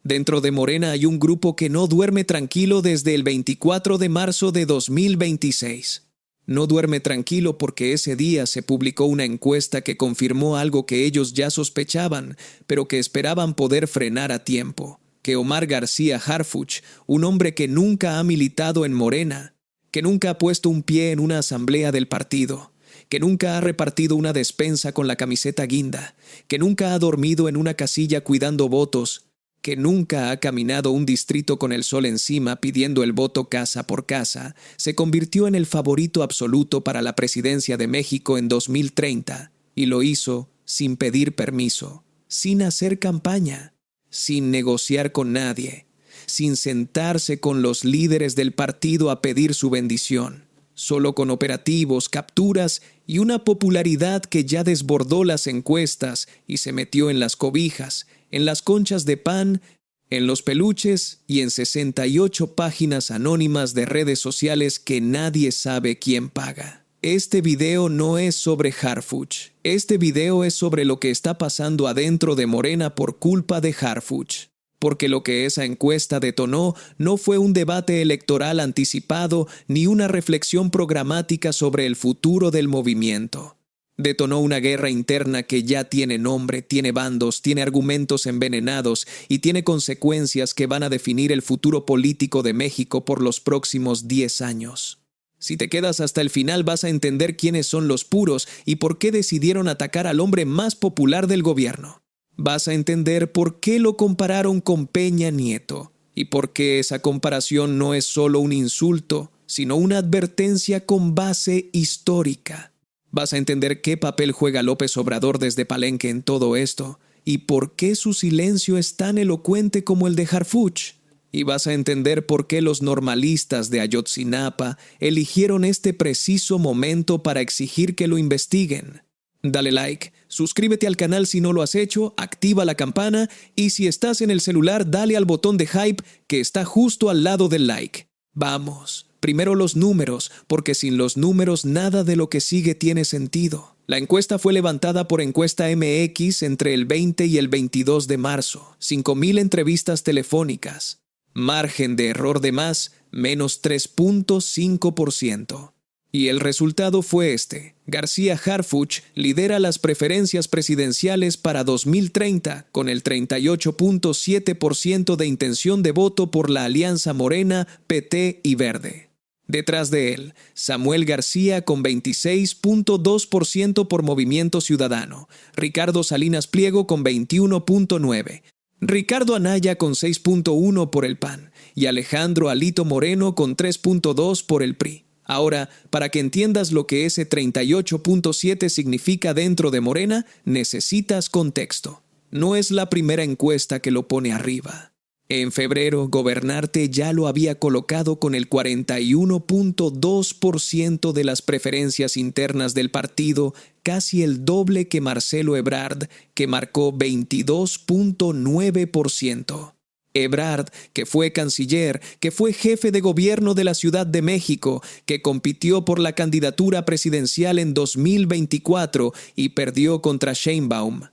Dentro de Morena hay un grupo que no duerme tranquilo desde el 24 de marzo de 2026. No duerme tranquilo porque ese día se publicó una encuesta que confirmó algo que ellos ya sospechaban, pero que esperaban poder frenar a tiempo: que Omar García Harfuch, un hombre que nunca ha militado en Morena, que nunca ha puesto un pie en una asamblea del partido, que nunca ha repartido una despensa con la camiseta guinda, que nunca ha dormido en una casilla cuidando votos, que nunca ha caminado un distrito con el sol encima pidiendo el voto casa por casa, se convirtió en el favorito absoluto para la presidencia de México en 2030, y lo hizo sin pedir permiso, sin hacer campaña, sin negociar con nadie, sin sentarse con los líderes del partido a pedir su bendición, solo con operativos, capturas y una popularidad que ya desbordó las encuestas y se metió en las cobijas, en las conchas de pan, en los peluches y en 68 páginas anónimas de redes sociales que nadie sabe quién paga. Este video no es sobre Harfuch. Este video es sobre lo que está pasando adentro de Morena por culpa de Harfuch. Porque lo que esa encuesta detonó no fue un debate electoral anticipado ni una reflexión programática sobre el futuro del movimiento. Detonó una guerra interna que ya tiene nombre, tiene bandos, tiene argumentos envenenados y tiene consecuencias que van a definir el futuro político de México por los próximos 10 años. Si te quedas hasta el final vas a entender quiénes son los puros y por qué decidieron atacar al hombre más popular del gobierno. Vas a entender por qué lo compararon con Peña Nieto y por qué esa comparación no es solo un insulto, sino una advertencia con base histórica. Vas a entender qué papel juega López Obrador desde Palenque en todo esto y por qué su silencio es tan elocuente como el de Harfuch. Y vas a entender por qué los normalistas de Ayotzinapa eligieron este preciso momento para exigir que lo investiguen. Dale like, suscríbete al canal si no lo has hecho, activa la campana y si estás en el celular dale al botón de hype que está justo al lado del like. Vamos. Primero los números, porque sin los números nada de lo que sigue tiene sentido. La encuesta fue levantada por Encuesta MX entre el 20 y el 22 de marzo. 5,000 entrevistas telefónicas. Margen de error de más, menos 3.5%. Y el resultado fue este. García Harfuch lidera las preferencias presidenciales para 2030 con el 38.7% de intención de voto por la alianza Morena, PT y Verde. Detrás de él, Samuel García con 26.2% por Movimiento Ciudadano, Ricardo Salinas Pliego con 21.9%, Ricardo Anaya con 6.1% por el PAN y Alejandro Alito Moreno con 3.2% por el PRI. Ahora, para que entiendas lo que ese 38.7 significa dentro de Morena, necesitas contexto. No es la primera encuesta que lo pone arriba. En febrero, Gobernarte ya lo había colocado con el 41.2% de las preferencias internas del partido, casi el doble que Marcelo Ebrard, que marcó 22.9%. Ebrard, que fue canciller, que fue jefe de gobierno de la Ciudad de México, que compitió por la candidatura presidencial en 2024 y perdió contra Sheinbaum.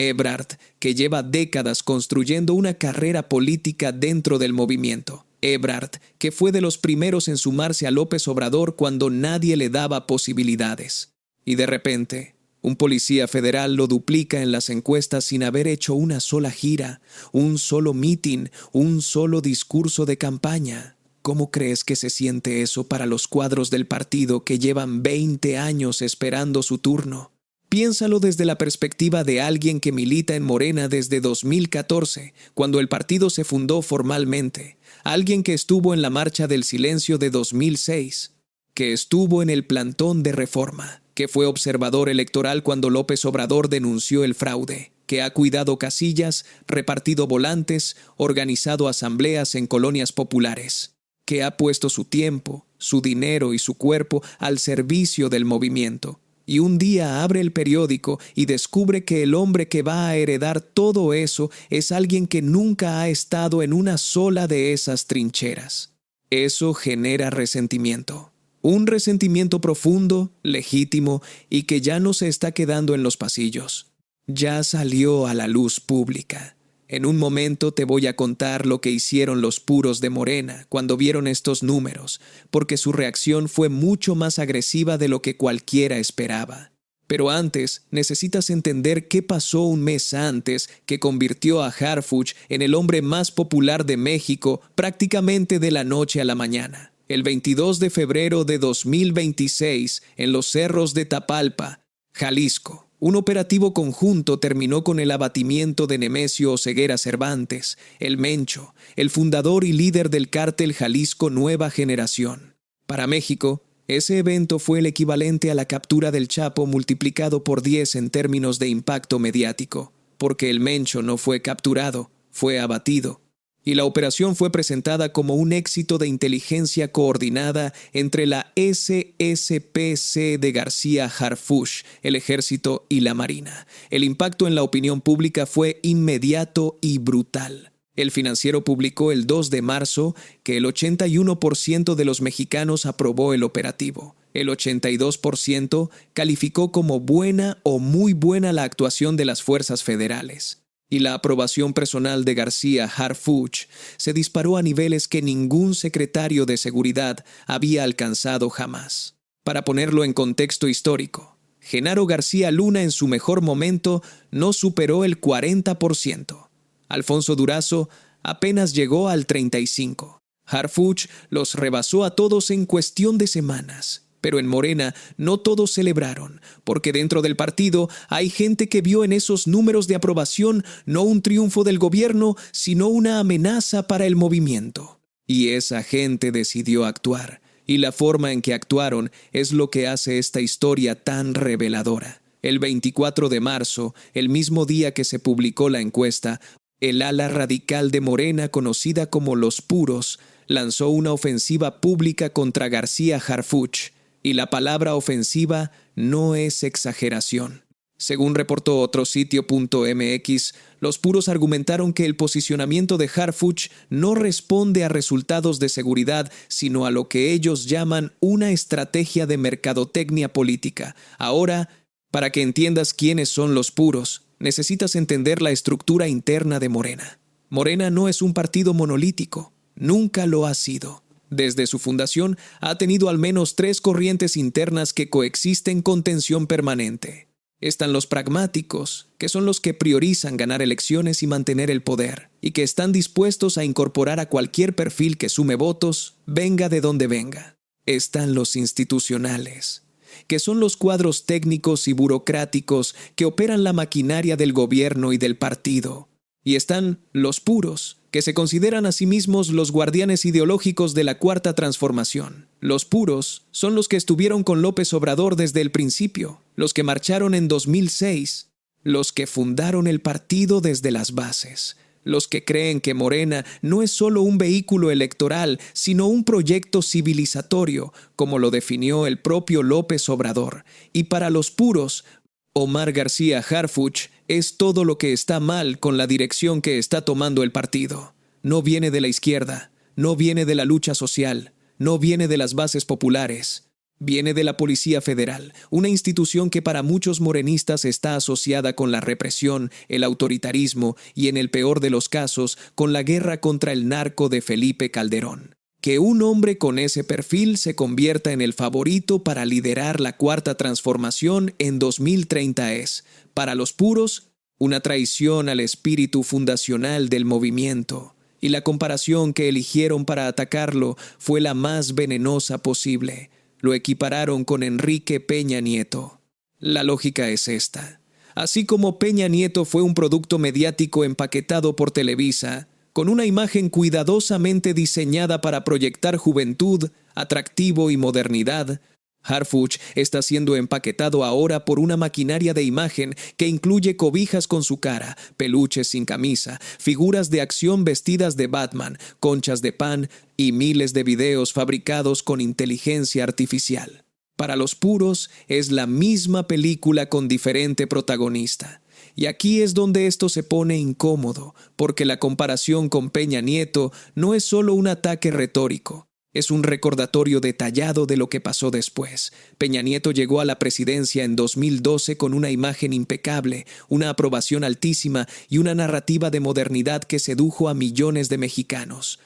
Ebrard, que lleva décadas construyendo una carrera política dentro del movimiento. Ebrard, que fue de los primeros en sumarse a López Obrador cuando nadie le daba posibilidades. Y de repente, un policía federal lo duplica en las encuestas sin haber hecho una sola gira, un solo mitin, un solo discurso de campaña. ¿Cómo crees que se siente eso para los cuadros del partido que llevan 20 años esperando su turno? Piénsalo desde la perspectiva de alguien que milita en Morena desde 2014, cuando el partido se fundó formalmente. Alguien que estuvo en la Marcha del Silencio de 2006, que estuvo en el plantón de Reforma, que fue observador electoral cuando López Obrador denunció el fraude, que ha cuidado casillas, repartido volantes, organizado asambleas en colonias populares, que ha puesto su tiempo, su dinero y su cuerpo al servicio del movimiento. Y un día abre el periódico y descubre que el hombre que va a heredar todo eso es alguien que nunca ha estado en una sola de esas trincheras. Eso genera resentimiento. Un resentimiento profundo, legítimo y que ya no se está quedando en los pasillos. Ya salió a la luz pública. En un momento te voy a contar lo que hicieron los puros de Morena cuando vieron estos números, porque su reacción fue mucho más agresiva de lo que cualquiera esperaba. Pero antes, necesitas entender qué pasó un mes antes que convirtió a Harfuch en el hombre más popular de México prácticamente de la noche a la mañana. El 22 de febrero de 2026, en los cerros de Tapalpa, Jalisco, un operativo conjunto terminó con el abatimiento de Nemesio Oseguera Cervantes, el Mencho, el fundador y líder del cártel Jalisco Nueva Generación. Para México, ese evento fue el equivalente a la captura del Chapo multiplicado por 10 en términos de impacto mediático, porque el Mencho no fue capturado, fue abatido. Y la operación fue presentada como un éxito de inteligencia coordinada entre la SSPC de García Harfuch, el Ejército y la Marina. El impacto en la opinión pública fue inmediato y brutal. El Financiero publicó el 2 de marzo que el 81% de los mexicanos aprobó el operativo. El 82% calificó como buena o muy buena la actuación de las fuerzas federales. Y la aprobación personal de García Harfuch se disparó a niveles que ningún secretario de seguridad había alcanzado jamás. Para ponerlo en contexto histórico, Genaro García Luna en su mejor momento no superó el 40%. Alfonso Durazo apenas llegó al 35%. Harfuch los rebasó a todos en cuestión de semanas. Pero en Morena no todos celebraron, porque dentro del partido hay gente que vio en esos números de aprobación no un triunfo del gobierno, sino una amenaza para el movimiento. Y esa gente decidió actuar, y la forma en que actuaron es lo que hace esta historia tan reveladora. El 24 de marzo, el mismo día que se publicó la encuesta, el ala radical de Morena, conocida como Los Puros, lanzó una ofensiva pública contra García Harfuch. Y la palabra ofensiva no es exageración. Según reportó otro sitio.mx, los puros argumentaron que el posicionamiento de Harfuch no responde a resultados de seguridad, sino a lo que ellos llaman una estrategia de mercadotecnia política. Ahora, para que entiendas quiénes son los puros, necesitas entender la estructura interna de Morena. Morena no es un partido monolítico, nunca lo ha sido. Desde su fundación ha tenido al menos 3 corrientes internas que coexisten con tensión permanente. Están los pragmáticos, que son los que priorizan ganar elecciones y mantener el poder, y que están dispuestos a incorporar a cualquier perfil que sume votos, venga de donde venga. Están los institucionales, que son los cuadros técnicos y burocráticos que operan la maquinaria del gobierno y del partido. Y están los puros, que se consideran a sí mismos los guardianes ideológicos de la Cuarta Transformación. Los puros son los que estuvieron con López Obrador desde el principio, los que marcharon en 2006, los que fundaron el partido desde las bases, los que creen que Morena no es solo un vehículo electoral, sino un proyecto civilizatorio, como lo definió el propio López Obrador. Y para los puros, Omar García Harfuch es todo lo que está mal con la dirección que está tomando el partido. No viene de la izquierda, no viene de la lucha social, no viene de las bases populares. Viene de la Policía Federal, una institución que para muchos morenistas está asociada con la represión, el autoritarismo y, en el peor de los casos, con la guerra contra el narco de Felipe Calderón. Que un hombre con ese perfil se convierta en el favorito para liderar la Cuarta Transformación en 2030 es, para los puros, una traición al espíritu fundacional del movimiento. Y la comparación que eligieron para atacarlo fue la más venenosa posible. Lo equipararon con Enrique Peña Nieto. La lógica es esta. Así como Peña Nieto fue un producto mediático empaquetado por Televisa, con una imagen cuidadosamente diseñada para proyectar juventud, atractivo y modernidad, Harfuch está siendo empaquetado ahora por una maquinaria de imagen que incluye cobijas con su cara, peluches sin camisa, figuras de acción vestidas de Batman, conchas de pan y miles de videos fabricados con inteligencia artificial. Para los puros es la misma película con diferente protagonista. Y aquí es donde esto se pone incómodo, porque la comparación con Peña Nieto no es solo un ataque retórico, Es un recordatorio detallado de lo que pasó después. Peña Nieto llegó a la presidencia en 2012 con una imagen impecable, una aprobación altísima y una narrativa de modernidad que sedujo a millones de mexicanos.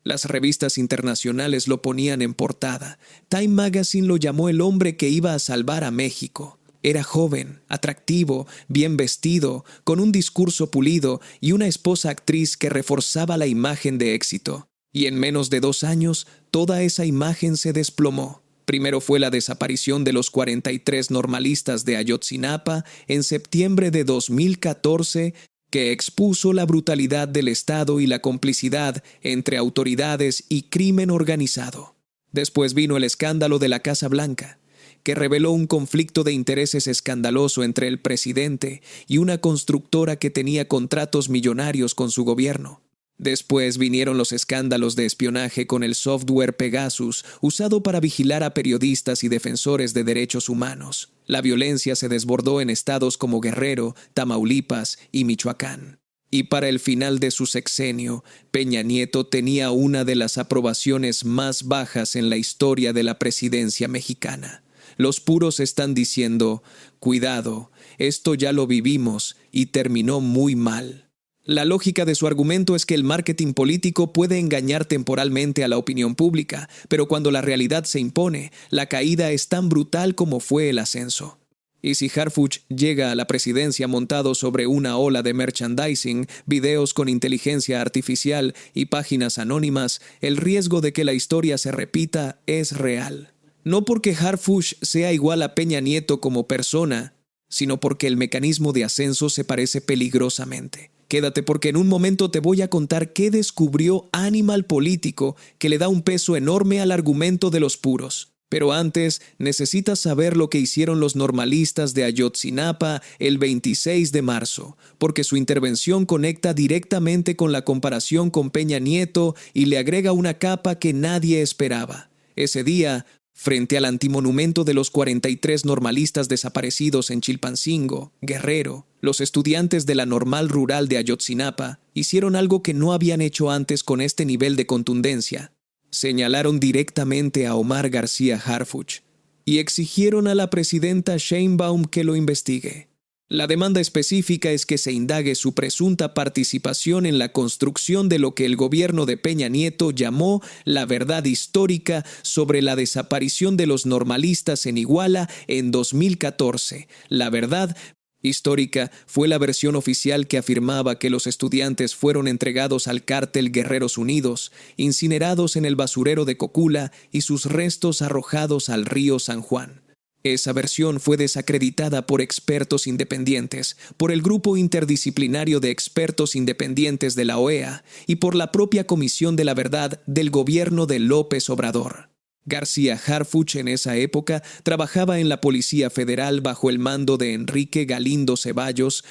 Las revistas internacionales lo ponían en portada. Time Magazine lo llamó el hombre que iba a salvar a México. Era joven, atractivo, bien vestido, con un discurso pulido y una esposa actriz que reforzaba la imagen de éxito. Y en menos de 2 años, toda esa imagen se desplomó. Primero fue la desaparición de los 43 normalistas de Ayotzinapa en septiembre de 2014, que expuso la brutalidad del Estado y la complicidad entre autoridades y crimen organizado. Después vino el escándalo de la Casa Blanca, que reveló un conflicto de intereses escandaloso entre el presidente y una constructora que tenía contratos millonarios con su gobierno. Después vinieron los escándalos de espionaje con el software Pegasus, usado para vigilar a periodistas y defensores de derechos humanos. La violencia se desbordó en estados como Guerrero, Tamaulipas y Michoacán. Y para el final de su sexenio, Peña Nieto tenía una de las aprobaciones más bajas en la historia de la presidencia mexicana. Los puros están diciendo, cuidado, esto ya lo vivimos y terminó muy mal. La lógica de su argumento es que el marketing político puede engañar temporalmente a la opinión pública, pero cuando la realidad se impone, la caída es tan brutal como fue el ascenso. Y si Harfuch llega a la presidencia montado sobre una ola de merchandising, videos con inteligencia artificial y páginas anónimas, el riesgo de que la historia se repita es real. No porque Harfuch sea igual a Peña Nieto como persona, sino porque el mecanismo de ascenso se parece peligrosamente. Quédate porque en un momento te voy a contar qué descubrió Animal Político que le da un peso enorme al argumento de los puros. Pero antes, necesitas saber lo que hicieron los normalistas de Ayotzinapa el 26 de marzo, porque su intervención conecta directamente con la comparación con Peña Nieto y le agrega una capa que nadie esperaba. Ese día, frente al antimonumento de los 43 normalistas desaparecidos en Chilpancingo, Guerrero, los estudiantes de la Normal Rural de Ayotzinapa hicieron algo que no habían hecho antes con este nivel de contundencia. Señalaron directamente a Omar García Harfuch y exigieron a la presidenta Sheinbaum que lo investigue. La demanda específica es que se indague su presunta participación en la construcción de lo que el gobierno de Peña Nieto llamó la verdad histórica sobre la desaparición de los normalistas en Iguala en 2014. La verdad histórica fue la versión oficial que afirmaba que los estudiantes fueron entregados al cártel Guerreros Unidos, incinerados en el basurero de Cocula y sus restos arrojados al río San Juan. Esa versión fue desacreditada por expertos independientes, por el Grupo Interdisciplinario de Expertos Independientes de la OEA y por la propia Comisión de la Verdad del gobierno de López Obrador. García Harfuch en esa época trabajaba en la Policía Federal bajo el mando de Enrique Galindo Ceballos,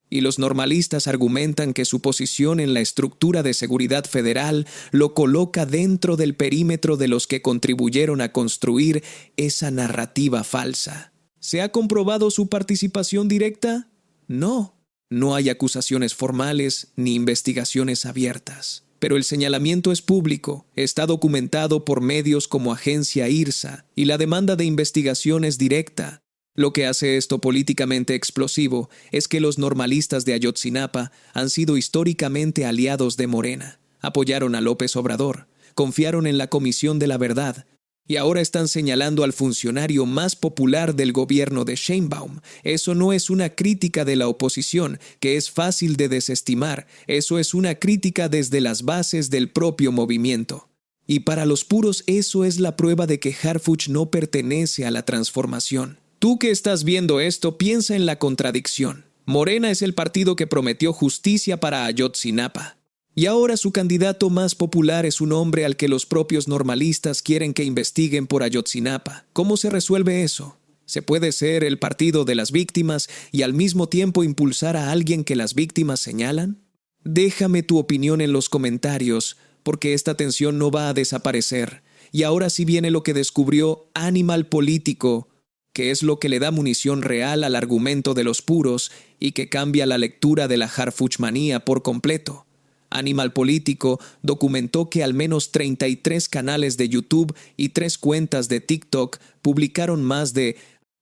y los normalistas argumentan que su posición en la estructura de seguridad federal lo coloca dentro del perímetro de los que contribuyeron a construir esa narrativa falsa. ¿Se ha comprobado su participación directa? No. No hay acusaciones formales ni investigaciones abiertas. Pero el señalamiento es público, está documentado por medios como Agencia IRSA y la demanda de investigación es directa. Lo que hace esto políticamente explosivo es que los normalistas de Ayotzinapa han sido históricamente aliados de Morena, apoyaron a López Obrador, confiaron en la Comisión de la Verdad y ahora están señalando al funcionario más popular del gobierno de Sheinbaum. Eso no es una crítica de la oposición, que es fácil de desestimar, eso es una crítica desde las bases del propio movimiento. Y para los puros eso es la prueba de que Harfuch no pertenece a la transformación. Tú que estás viendo esto, piensa en la contradicción. Morena es el partido que prometió justicia para Ayotzinapa. Y ahora su candidato más popular es un hombre al que los propios normalistas quieren que investiguen por Ayotzinapa. ¿Cómo se resuelve eso? ¿Se puede ser el partido de las víctimas y al mismo tiempo impulsar a alguien que las víctimas señalan? Déjame tu opinión en los comentarios, porque esta tensión no va a desaparecer. Y ahora sí viene lo que descubrió Animal Político, que es lo que le da munición real al argumento de los puros y que cambia la lectura de la Harfuchmanía por completo. Animal Político documentó que al menos 33 canales de YouTube y 3 cuentas de TikTok publicaron más de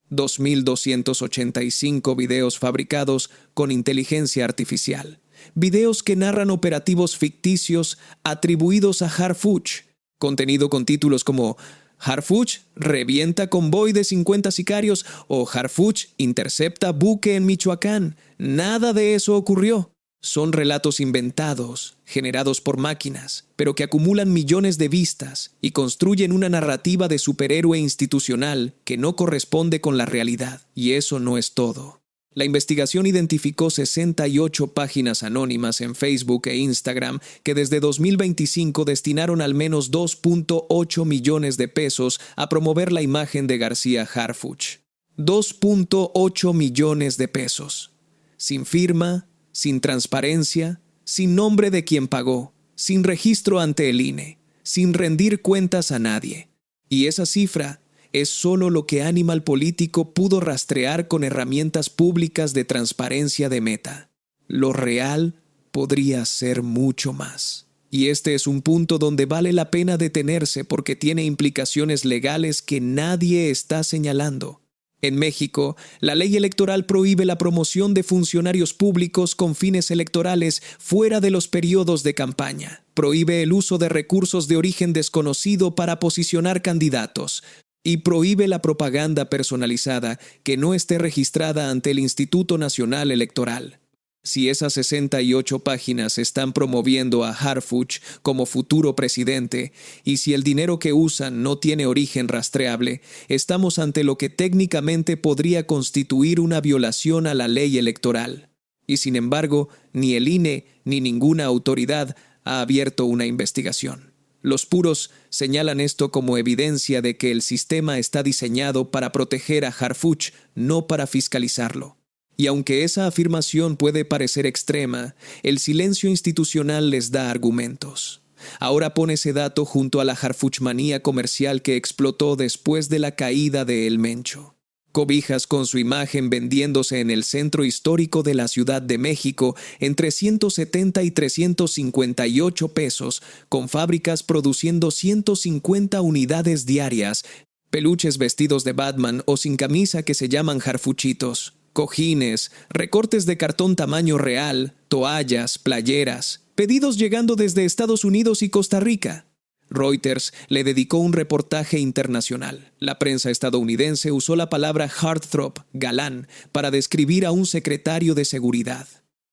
2.285 videos fabricados con inteligencia artificial. Videos que narran operativos ficticios atribuidos a Harfuch, contenido con títulos como Harfuch revienta convoy de 50 sicarios o Harfuch intercepta buque en Michoacán. Nada de eso ocurrió. Son relatos inventados, generados por máquinas, pero que acumulan millones de vistas y construyen una narrativa de superhéroe institucional que no corresponde con la realidad. Y eso no es todo. La investigación identificó 68 páginas anónimas en Facebook e Instagram que desde 2025 destinaron al menos 2.8 millones de pesos a promover la imagen de García Harfuch. 2.8 millones de pesos. Sin firma, sin transparencia, sin nombre de quien pagó, sin registro ante el INE, sin rendir cuentas a nadie. Y esa cifra es solo lo que Animal Político pudo rastrear con herramientas públicas de transparencia de Meta. Lo real podría ser mucho más. Y este es un punto donde vale la pena detenerse porque tiene implicaciones legales que nadie está señalando. En México, la ley electoral prohíbe la promoción de funcionarios públicos con fines electorales fuera de los periodos de campaña. Prohíbe el uso de recursos de origen desconocido para posicionar candidatos. Y prohíbe la propaganda personalizada que no esté registrada ante el Instituto Nacional Electoral. Si esas 68 páginas están promoviendo a Harfuch como futuro presidente, y si el dinero que usan no tiene origen rastreable, estamos ante lo que técnicamente podría constituir una violación a la ley electoral. Y sin embargo, ni el INE ni ninguna autoridad ha abierto una investigación. Los puros señalan esto como evidencia de que el sistema está diseñado para proteger a Harfuch, no para fiscalizarlo. Y aunque esa afirmación puede parecer extrema, el silencio institucional les da argumentos. Ahora pone ese dato junto a la Harfuchmanía comercial que explotó después de la caída de El Mencho. Cobijas con su imagen vendiéndose en el centro histórico de la Ciudad de México entre 170 y 358 pesos, con fábricas produciendo 150 unidades diarias, peluches vestidos de Batman o sin camisa que se llaman harfuchitos, cojines, recortes de cartón tamaño real, toallas, playeras, pedidos llegando desde Estados Unidos y Costa Rica. Reuters le dedicó un reportaje internacional. La prensa estadounidense usó la palabra heartthrob, galán, para describir a un secretario de seguridad.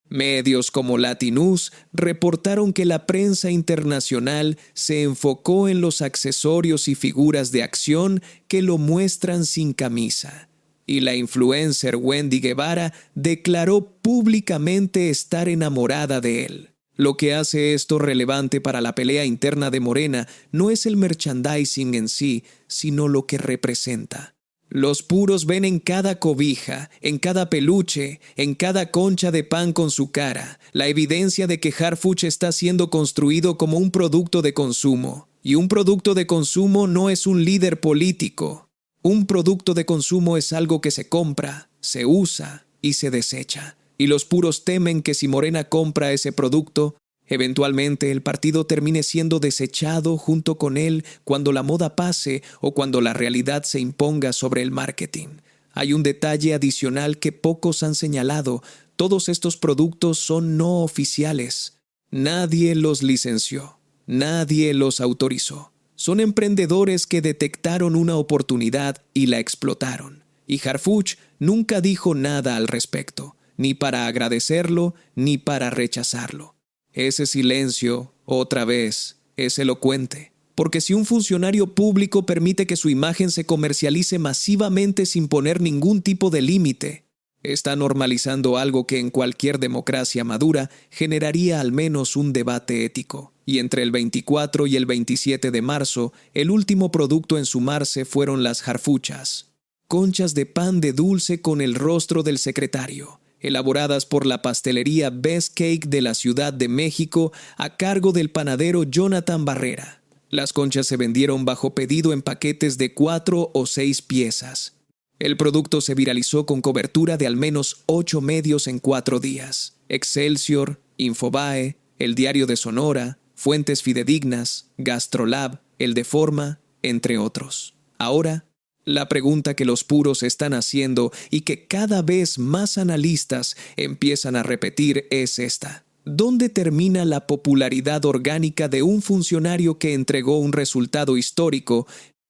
Medios como Latinus reportaron que la prensa internacional se enfocó en los accesorios y figuras de acción que lo muestran sin camisa. Y la influencer Wendy Guevara declaró públicamente estar enamorada de él. Lo que hace esto relevante para la pelea interna de Morena no es el merchandising en sí, sino lo que representa. Los puros ven en cada cobija, en cada peluche, en cada concha de pan con su cara, la evidencia de que Harfuch está siendo construido como un producto de consumo. Y un producto de consumo no es un líder político. Un producto de consumo es algo que se compra, se usa y se desecha. Y los puros temen que si Morena compra ese producto, eventualmente el partido termine siendo desechado junto con él cuando la moda pase o cuando la realidad se imponga sobre el marketing. Hay un detalle adicional que pocos han señalado. Todos estos productos son no oficiales. Nadie los licenció. Nadie los autorizó. Son emprendedores que detectaron una oportunidad y la explotaron. Y Harfuch nunca dijo nada al respecto, ni para agradecerlo, ni para rechazarlo. Ese silencio, otra vez, es elocuente. Porque si un funcionario público permite que su imagen se comercialice masivamente sin poner ningún tipo de límite, está normalizando algo que en cualquier democracia madura generaría al menos un debate ético. Y entre el 24 y el 27 de marzo, el último producto en sumarse fueron las harfuchas. Conchas de pan de dulce con el rostro del secretario, elaboradas por la pastelería Best Cake de la Ciudad de México a cargo del panadero Jonathan Barrera. Las conchas se vendieron bajo pedido en paquetes de 4 o 6 piezas. El producto se viralizó con cobertura de al menos 8 medios en 4 días. Excelsior, Infobae, El Diario de Sonora, Fuentes Fidedignas, Gastrolab, El Deforma, entre otros. Ahora, la pregunta que los puros están haciendo y que cada vez más analistas empiezan a repetir es esta. ¿Dónde termina la popularidad orgánica de un funcionario que entregó un resultado histórico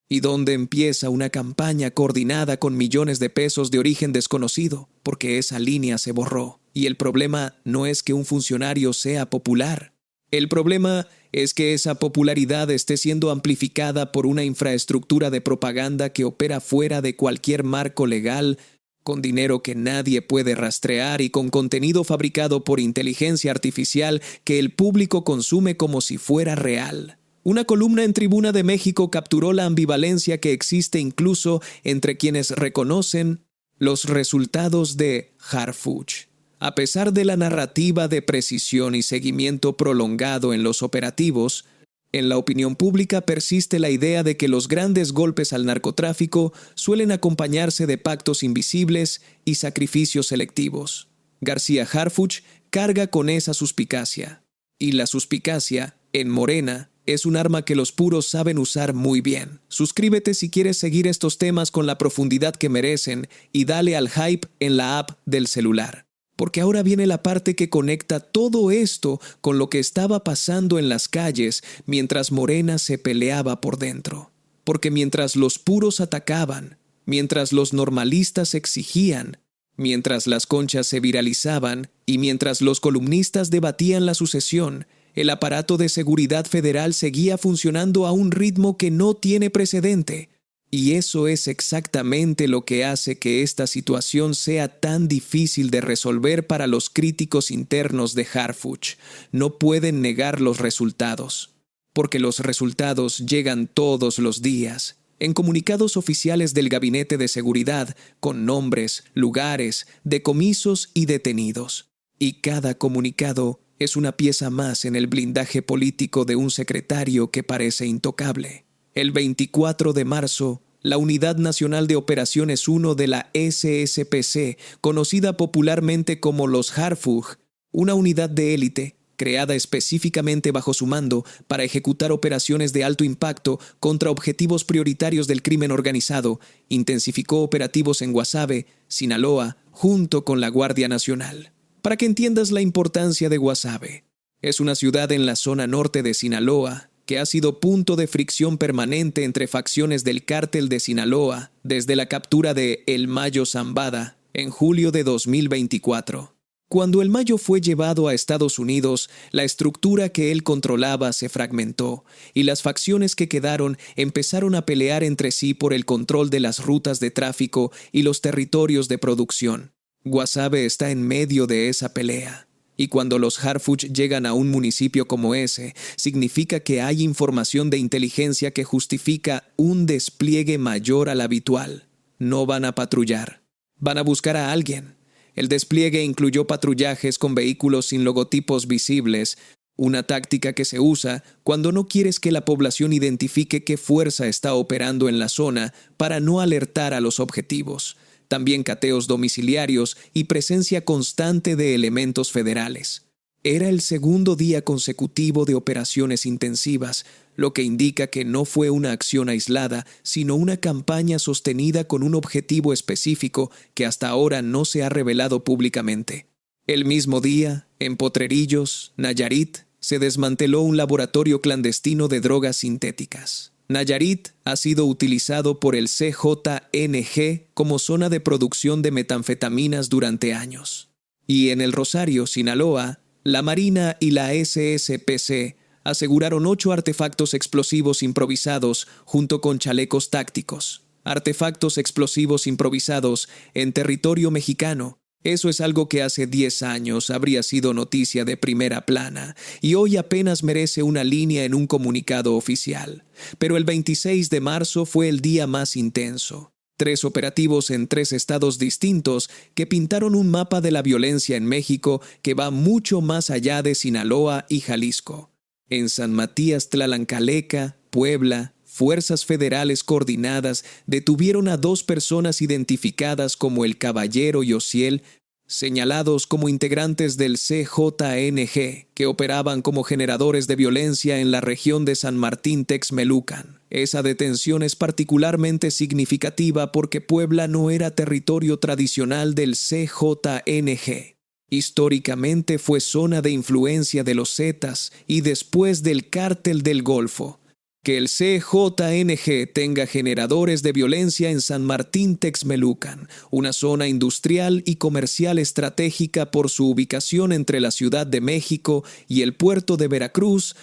y dónde empieza una campaña coordinada con millones de pesos de origen desconocido? Porque esa línea se borró. Y el problema no es que un funcionario sea popular. El problema es que esa popularidad esté siendo amplificada por una infraestructura de propaganda que opera fuera de cualquier marco legal, con dinero que nadie puede rastrear y con contenido fabricado por inteligencia artificial que el público consume como si fuera real. Una columna en Tribuna de México capturó la ambivalencia que existe incluso entre quienes reconocen los resultados de Harfuch. A pesar de la narrativa de precisión y seguimiento prolongado en los operativos, en la opinión pública persiste la idea de que los grandes golpes al narcotráfico suelen acompañarse de pactos invisibles y sacrificios selectivos. García Harfuch carga con esa suspicacia. Y la suspicacia, en Morena, es un arma que los puros saben usar muy bien. Suscríbete si quieres seguir estos temas con la profundidad que merecen y dale al hype en la app del celular. Porque ahora viene la parte que conecta todo esto con lo que estaba pasando en las calles mientras Morena se peleaba por dentro. Porque mientras los puros atacaban, mientras los normalistas exigían, mientras las conchas se viralizaban y mientras los columnistas debatían la sucesión, el aparato de seguridad federal seguía funcionando a un ritmo que no tiene precedente. Y eso es exactamente lo que hace que esta situación sea tan difícil de resolver para los críticos internos de Harfuch. No pueden negar los resultados, porque los resultados llegan todos los días, en comunicados oficiales del Gabinete de Seguridad, con nombres, lugares, decomisos y detenidos. Y cada comunicado es una pieza más en el blindaje político de un secretario que parece intocable. El 24 de marzo, la Unidad Nacional de Operaciones 1 de la SSPC, conocida popularmente como los Harfuch, una unidad de élite, creada específicamente bajo su mando para ejecutar operaciones de alto impacto contra objetivos prioritarios del crimen organizado, intensificó operativos en Guasave, Sinaloa, junto con la Guardia Nacional. Para que entiendas la importancia de Guasave, es una ciudad en la zona norte de Sinaloa, que ha sido punto de fricción permanente entre facciones del cártel de Sinaloa desde la captura de El Mayo Zambada en julio de 2024. Cuando El Mayo fue llevado a Estados Unidos, la estructura que él controlaba se fragmentó y las facciones que quedaron empezaron a pelear entre sí por el control de las rutas de tráfico y los territorios de producción. Guasave está en medio de esa pelea. Y cuando los Harfuch llegan a un municipio como ese, significa que hay información de inteligencia que justifica un despliegue mayor al habitual. No van a patrullar. Van a buscar a alguien. El despliegue incluyó patrullajes con vehículos sin logotipos visibles, una táctica que se usa cuando no quieres que la población identifique qué fuerza está operando en la zona para no alertar a los objetivos. También cateos domiciliarios y presencia constante de elementos federales. Era el segundo día consecutivo de operaciones intensivas, lo que indica que no fue una acción aislada, sino una campaña sostenida con un objetivo específico que hasta ahora no se ha revelado públicamente. El mismo día, en Potrerillos, Nayarit, se desmanteló un laboratorio clandestino de drogas sintéticas. Nayarit ha sido utilizado por el CJNG como zona de producción de metanfetaminas durante años. Y en el Rosario, Sinaloa, la Marina y la SSPC aseguraron 8 artefactos explosivos improvisados junto con chalecos tácticos. Artefactos explosivos improvisados en territorio mexicano. Eso es algo que hace 10 años habría sido noticia de primera plana y hoy apenas merece una línea en un comunicado oficial. Pero el 26 de marzo fue el día más intenso. 3 operativos en 3 estados distintos que pintaron un mapa de la violencia en México que va mucho más allá de Sinaloa y Jalisco. En San Matías Tlalancaleca, Puebla, fuerzas federales coordinadas detuvieron a 2 personas identificadas como el Caballero y Ociel señalados como integrantes del CJNG, que operaban como generadores de violencia en la región de San Martín Texmelucan. Esa detención es particularmente significativa porque Puebla no era territorio tradicional del CJNG. Históricamente fue zona de influencia de los Zetas y después del Cártel del Golfo. Que el CJNG tenga generadores de violencia en San Martín Texmelucan, una zona industrial y comercial estratégica por su ubicación entre la Ciudad de México y el puerto de Veracruz,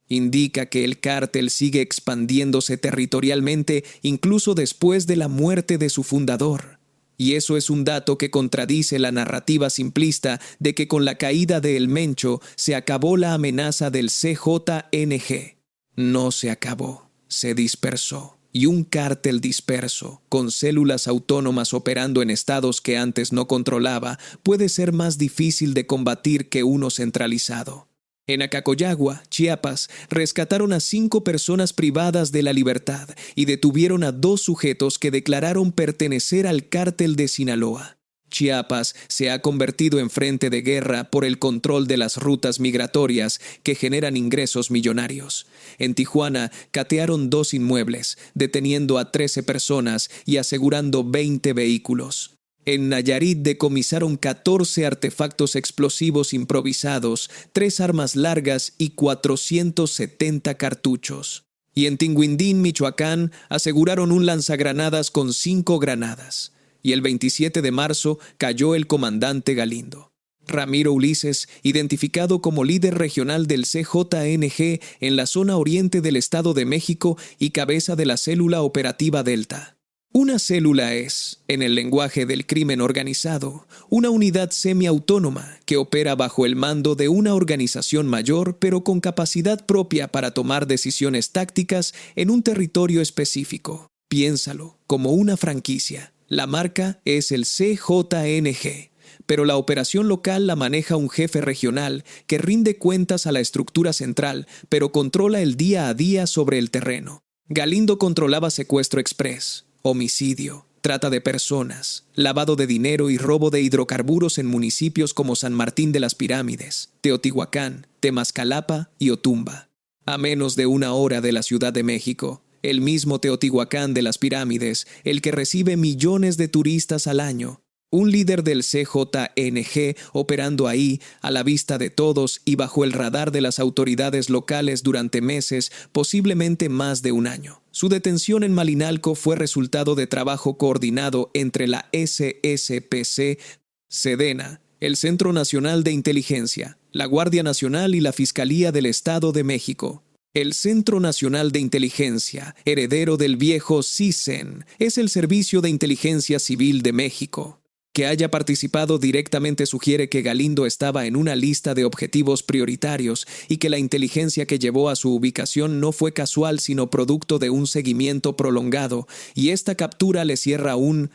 indica que el cártel sigue expandiéndose territorialmente incluso después de la muerte de su fundador. Y eso es un dato que contradice la narrativa simplista de que con la caída de El Mencho se acabó la amenaza del CJNG. No se acabó, se dispersó. Y un cártel disperso, con células autónomas operando en estados que antes no controlaba, puede ser más difícil de combatir que uno centralizado. En Acacoyagua, Chiapas, rescataron a 5 personas privadas de la libertad y detuvieron a 2 sujetos que declararon pertenecer al cártel de Sinaloa. Chiapas se ha convertido en frente de guerra por el control de las rutas migratorias que generan ingresos millonarios. En Tijuana catearon 2 inmuebles, deteniendo a 13 personas y asegurando 20 vehículos. En Nayarit decomisaron 14 artefactos explosivos improvisados, 3 armas largas y 470 cartuchos. Y en Tinguindín, Michoacán, aseguraron un lanzagranadas con 5 granadas. Y el 27 de marzo cayó el comandante Galindo. Ramiro Ulises, identificado como líder regional del CJNG en la zona oriente del Estado de México y cabeza de la célula operativa Delta. Una célula es, en el lenguaje del crimen organizado, una unidad semiautónoma que opera bajo el mando de una organización mayor pero con capacidad propia para tomar decisiones tácticas en un territorio específico. Piénsalo como una franquicia. La marca es el CJNG, pero la operación local la maneja un jefe regional que rinde cuentas a la estructura central, pero controla el día a día sobre el terreno. Galindo controlaba secuestro express, homicidio, trata de personas, lavado de dinero y robo de hidrocarburos en municipios como San Martín de las Pirámides, Teotihuacán, Temascalapa y Otumba. A menos de 1 hora de la Ciudad de México, el mismo Teotihuacán de las Pirámides, el que recibe millones de turistas al año. Un líder del CJNG operando ahí, a la vista de todos y bajo el radar de las autoridades locales durante meses, posiblemente más de 1 año. Su detención en Malinalco fue resultado de trabajo coordinado entre la SSPC, Sedena, el Centro Nacional de Inteligencia, la Guardia Nacional y la Fiscalía del Estado de México. El Centro Nacional de Inteligencia, heredero del viejo CISEN, es el Servicio de Inteligencia Civil de México. Que haya participado directamente sugiere que Galindo estaba en una lista de objetivos prioritarios y que la inteligencia que llevó a su ubicación no fue casual sino producto de un seguimiento prolongado, y esta captura le cierra un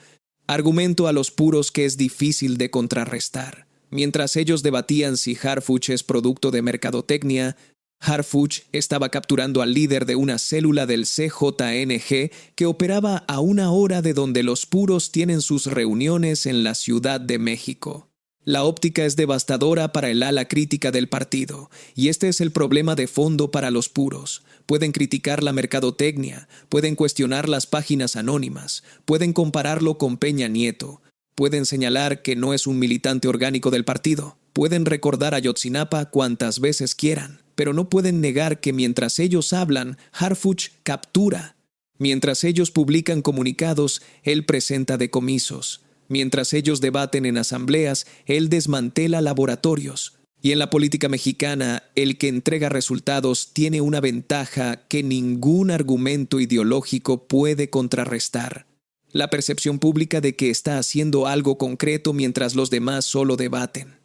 argumento a los puros que es difícil de contrarrestar. Mientras ellos debatían si Harfuch es producto de mercadotecnia, Harfuch estaba capturando al líder de una célula del CJNG que operaba a 1 hora de donde los puros tienen sus reuniones en la Ciudad de México. La óptica es devastadora para el ala crítica del partido, y este es el problema de fondo para los puros. Pueden criticar la mercadotecnia, pueden cuestionar las páginas anónimas, pueden compararlo con Peña Nieto, pueden señalar que no es un militante orgánico del partido, pueden recordar a Ayotzinapa cuantas veces quieran, pero no pueden negar que mientras ellos hablan, Harfuch captura. Mientras ellos publican comunicados, él presenta decomisos. Mientras ellos debaten en asambleas, él desmantela laboratorios. Y en la política mexicana, el que entrega resultados tiene una ventaja que ningún argumento ideológico puede contrarrestar: la percepción pública de que está haciendo algo concreto mientras los demás solo debaten.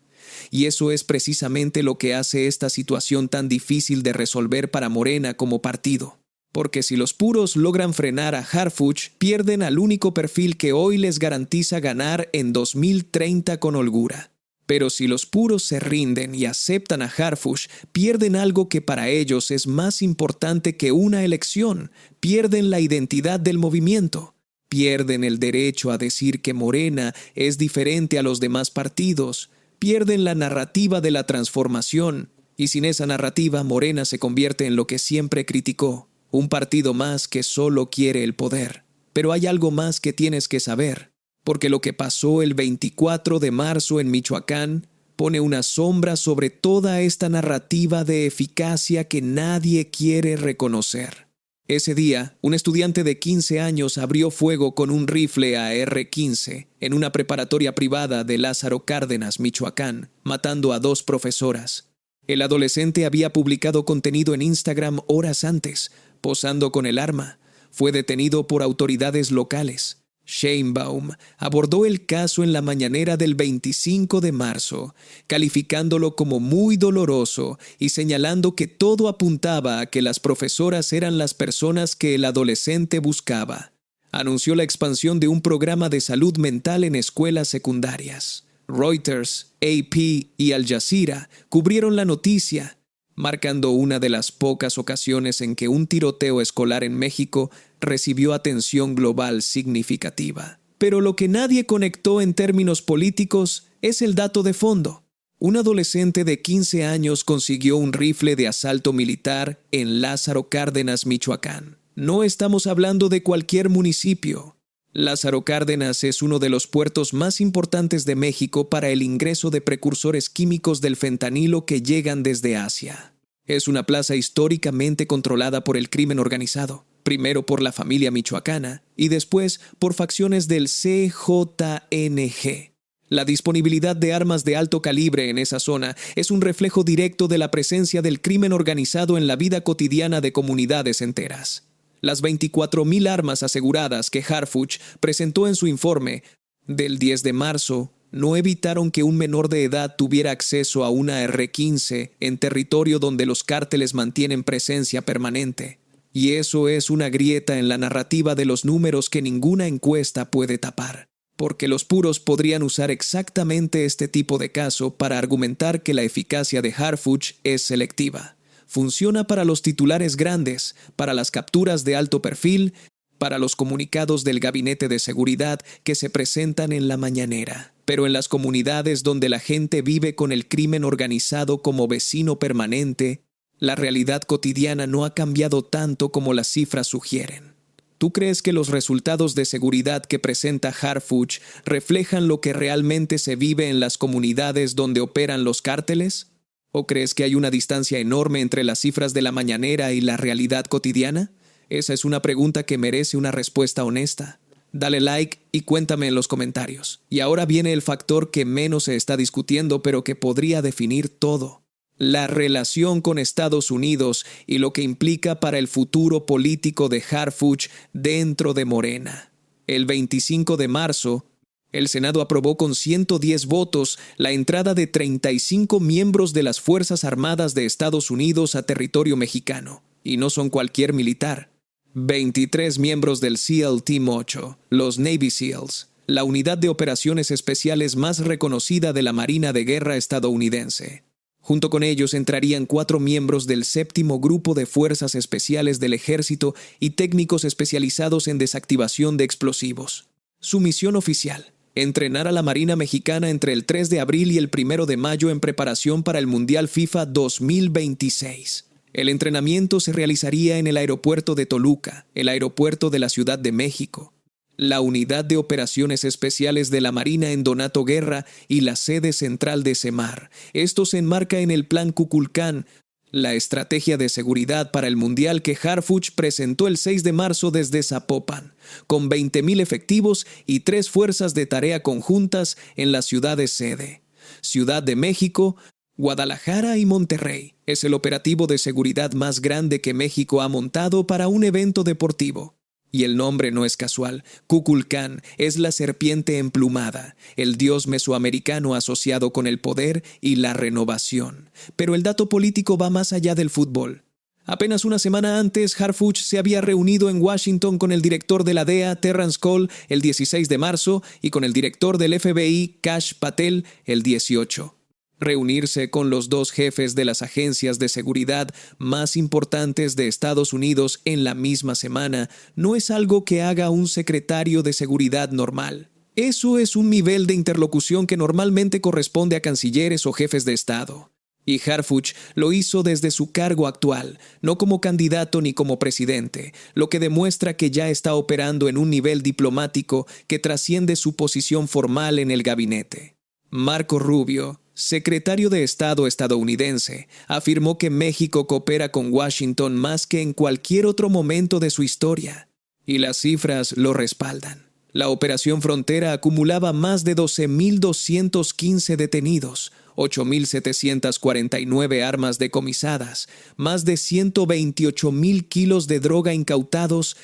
Y eso es precisamente lo que hace esta situación tan difícil de resolver para Morena como partido. Porque si los puros logran frenar a Harfuch, pierden al único perfil que hoy les garantiza ganar en 2030 con holgura. Pero si los puros se rinden y aceptan a Harfuch, pierden algo que para ellos es más importante que una elección: pierden la identidad del movimiento. Pierden el derecho a decir que Morena es diferente a los demás partidos. Pierden la narrativa de la transformación. Y sin esa narrativa, Morena se convierte en lo que siempre criticó: un partido más que solo quiere el poder. Pero hay algo más que tienes que saber, porque lo que pasó el 24 de marzo en Michoacán pone una sombra sobre toda esta narrativa de eficacia que nadie quiere reconocer. Ese día, un estudiante de 15 años abrió fuego con un rifle AR-15 en una preparatoria privada de Lázaro Cárdenas, Michoacán, matando a 2 profesoras. El adolescente había publicado contenido en Instagram horas antes, posando con el arma. Fue detenido por autoridades locales. Sheinbaum abordó el caso en la mañanera del 25 de marzo, calificándolo como muy doloroso y señalando que todo apuntaba a que las profesoras eran las personas que el adolescente buscaba. Anunció la expansión de un programa de salud mental en escuelas secundarias. Reuters, AP y Al Jazeera cubrieron la noticia, marcando una de las pocas ocasiones en que un tiroteo escolar en México recibió atención global significativa. Pero lo que nadie conectó en términos políticos es el dato de fondo. Un adolescente de 15 años consiguió un rifle de asalto militar en Lázaro Cárdenas, Michoacán. No estamos hablando de cualquier municipio. Lázaro Cárdenas es uno de los puertos más importantes de México para el ingreso de precursores químicos del fentanilo que llegan desde Asia. Es una plaza históricamente controlada por el crimen organizado, primero por la familia michoacana y después por facciones del CJNG. La disponibilidad de armas de alto calibre en esa zona es un reflejo directo de la presencia del crimen organizado en la vida cotidiana de comunidades enteras. Las 24,000 armas aseguradas que Harfuch presentó en su informe del 10 de marzo no evitaron que un menor de edad tuviera acceso a una AR-15 en territorio donde los cárteles mantienen presencia permanente. Y eso es una grieta en la narrativa de los números que ninguna encuesta puede tapar, porque los puros podrían usar exactamente este tipo de caso para argumentar que la eficacia de Harfuch es selectiva. Funciona para los titulares grandes, para las capturas de alto perfil, para los comunicados del Gabinete de Seguridad que se presentan en la mañanera. Pero en las comunidades donde la gente vive con el crimen organizado como vecino permanente, la realidad cotidiana no ha cambiado tanto como las cifras sugieren. ¿Tú crees que los resultados de seguridad que presenta Harfuch reflejan lo que realmente se vive en las comunidades donde operan los cárteles? ¿O crees que hay una distancia enorme entre las cifras de la mañanera y la realidad cotidiana? Esa es una pregunta que merece una respuesta honesta. Dale like y cuéntame en los comentarios. Y ahora viene el factor que menos se está discutiendo, pero que podría definir todo: la relación con Estados Unidos y lo que implica para el futuro político de Harfuch dentro de Morena. El 25 de marzo, el Senado aprobó con 110 votos la entrada de 35 miembros de las Fuerzas Armadas de Estados Unidos a territorio mexicano. Y no son cualquier militar. 23 miembros del SEAL Team 8, los Navy SEALs, la unidad de operaciones especiales más reconocida de la Marina de Guerra estadounidense. Junto con ellos entrarían 4 miembros del 7º Grupo de Fuerzas Especiales del Ejército y técnicos especializados en desactivación de explosivos. Su misión oficial: entrenar a la Marina Mexicana entre el 3 de abril y el 1 de mayo en preparación para el Mundial FIFA 2026. El entrenamiento se realizaría en el aeropuerto de Toluca, el aeropuerto de la Ciudad de México, la Unidad de Operaciones Especiales de la Marina en Donato Guerra y la sede central de Semar. Esto se enmarca en el Plan Kukulcán, la estrategia de seguridad para el Mundial que Harfuch presentó el 6 de marzo desde Zapopan, con 20,000 efectivos y 3 fuerzas de tarea conjuntas en las ciudades sede: Ciudad de México, Guadalajara y Monterrey. Es el operativo de seguridad más grande que México ha montado para un evento deportivo. Y el nombre no es casual. Kukulcán es la serpiente emplumada, el dios mesoamericano asociado con el poder y la renovación. Pero el dato político va más allá del fútbol. Apenas una semana antes, Harfuch se había reunido en Washington con el director de la DEA, Terrance Cole, el 16 de marzo, y con el director del FBI, Kash Patel, el 18. Reunirse con los dos jefes de las agencias de seguridad más importantes de Estados Unidos en la misma semana no es algo que haga un secretario de seguridad normal. Eso es un nivel de interlocución que normalmente corresponde a cancilleres o jefes de Estado. Y Harfuch lo hizo desde su cargo actual, no como candidato ni como presidente, lo que demuestra que ya está operando en un nivel diplomático que trasciende su posición formal en el gabinete. Marco Rubio, secretario de Estado estadounidense, afirmó que México coopera con Washington más que en cualquier otro momento de su historia. Y las cifras lo respaldan. La Operación Frontera acumulaba más de 12.215 detenidos, 8.749 armas decomisadas, más de 128.000 kilos de droga incautados,